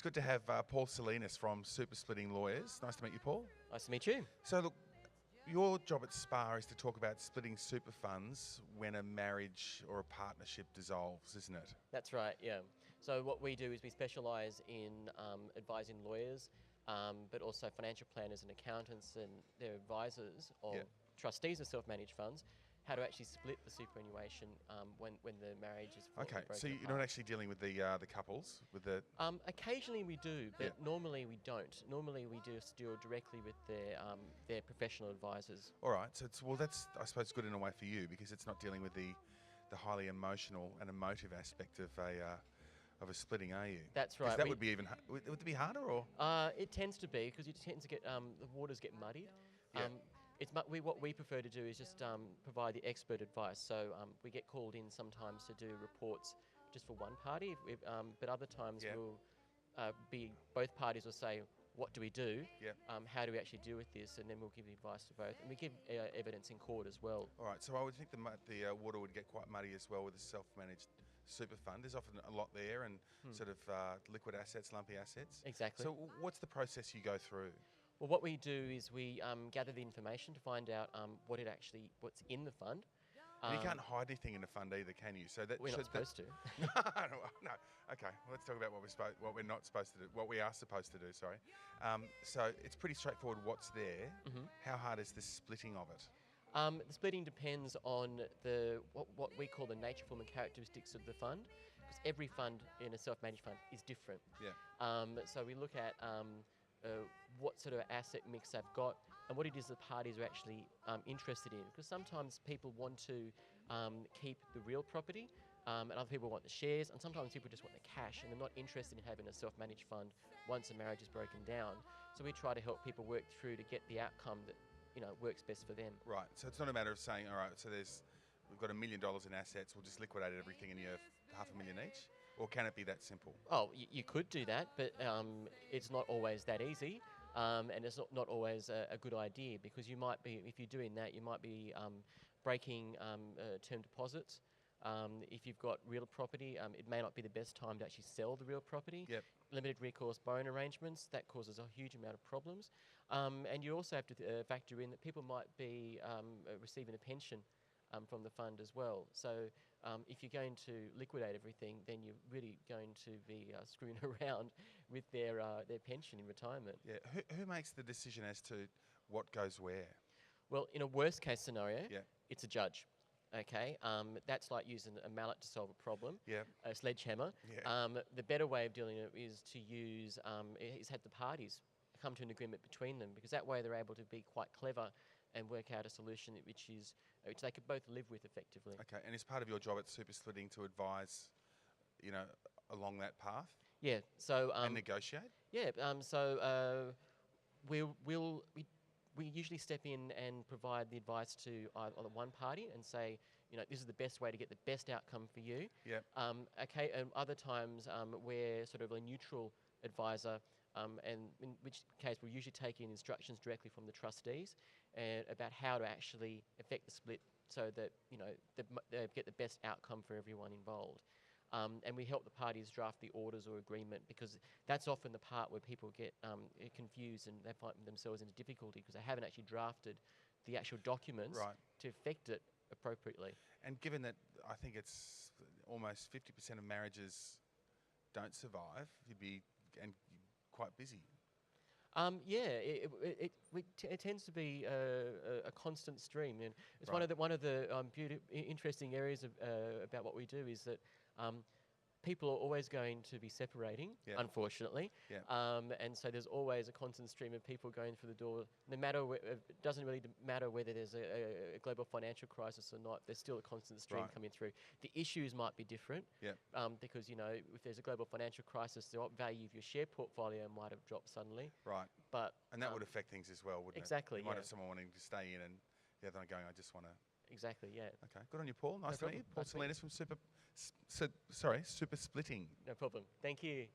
It's good to have Paul Salinas from SuperSplitting Lawyers. Nice to meet you, Paul. Nice to meet you. So look, your job at SPAA is to talk about splitting super funds when a marriage or a partnership dissolves, isn't it? That's right, yeah. So what we do is we specialise in advising lawyers, but also financial planners and accountants and their advisors or trustees of self-managed funds, how to actually split the superannuation when the marriage is broken apart. So you're not actually dealing with the couples, with the... Occasionally we do, but normally we don't. Normally we just deal directly with their professional advisors. All right, so that's I suppose good in a way for you because it's not dealing with the highly emotional and emotive aspect of a splitting, are you? That's right. That would be would it be harder, or? It tends to be because you tend to get the waters get muddied. What we prefer to do is just provide the expert advice. So we get called in sometimes to do reports just for one party, but other times we'll both parties will say, what do we do? How do we actually deal with this? And then we'll give the advice to both. And we give evidence in court as well. All right, so I would think the water would get quite muddy as well with a self-managed super fund. There's often a lot there and sort of liquid assets, lumpy assets. Exactly. So what's the process you go through? Well, what we do is we gather the information to find out what's in the fund. And you can't hide anything in a fund either, can you? So we're not supposed to. No. Okay. Well, let's talk about what we're not supposed to do. What we are supposed to do. Sorry. So it's pretty straightforward. What's there? How hard is the splitting of it? The splitting depends on what we call the nature, form, and characteristics of the fund, because every fund in a self-managed fund is different. So we look at what sort of asset mix they've got and what it is the parties are actually interested in. Because sometimes people want to keep the real property and other people want the shares, and sometimes people just want the cash and they're not interested in having a self-managed fund once a marriage is broken down. So we try to help people work through to get the outcome that works best for them. Right. So it's not a matter of saying, all right, so we've got $1 million in assets, we'll just liquidate everything and you have $500,000 each? Or can it be that simple? Oh, you could do that, but it's not always that easy, and it's not always a good idea, because you might be, if you're doing that, you might be breaking term deposits. If you've got real property, it may not be the best time to actually sell the real property. Limited recourse borrowing arrangements, that causes a huge amount of problems. And you also have to factor in that people might be receiving a pension from the fund as well. So if you're going to liquidate everything, then you're really going to be screwing around with their pension in retirement. Yeah. Who makes the decision as to what goes where? Well, in a worst case scenario, it's a judge. Okay, that's like using a mallet to solve a problem, a sledgehammer. The better way of dealing with it is to use, is have the parties come to an agreement between them, because that way they're able to be quite clever and work out a solution which they could both live with effectively. Okay, and is part of your job at SuperSplitting to advise, along that path? Yeah, so... and negotiate? Yeah, so we usually step in and provide the advice to either one party and say, this is the best way to get the best outcome for you. Okay, and other times we're sort of a neutral advisor, and in which case we'll usually take in instructions directly from the trustees about how to actually effect the split so that they get the best outcome for everyone involved. And we help the parties draft the orders or agreement, because that's often the part where people get confused and they find themselves into difficulty because they haven't actually drafted the actual documents to effect it appropriately. And given that I think it's almost 50% of marriages don't survive, you'd be quite busy. It tends to be a constant stream, and it's one of the interesting areas about what we do is that people are always going to be separating, unfortunately, and so there's always a constant stream of people going through the door. No matter it doesn't really matter whether there's a global financial crisis or not. There's still a constant stream coming through. The issues might be different, because if there's a global financial crisis, the value of your share portfolio might have dropped suddenly. And that would affect things as well, wouldn't it? Exactly. You might have someone wanting to stay in, and the other one going, I just want to. Exactly, yeah. Okay, good on you, Paul. Nice to meet you. Paul Salinas from SuperSplitting. No problem. Thank you.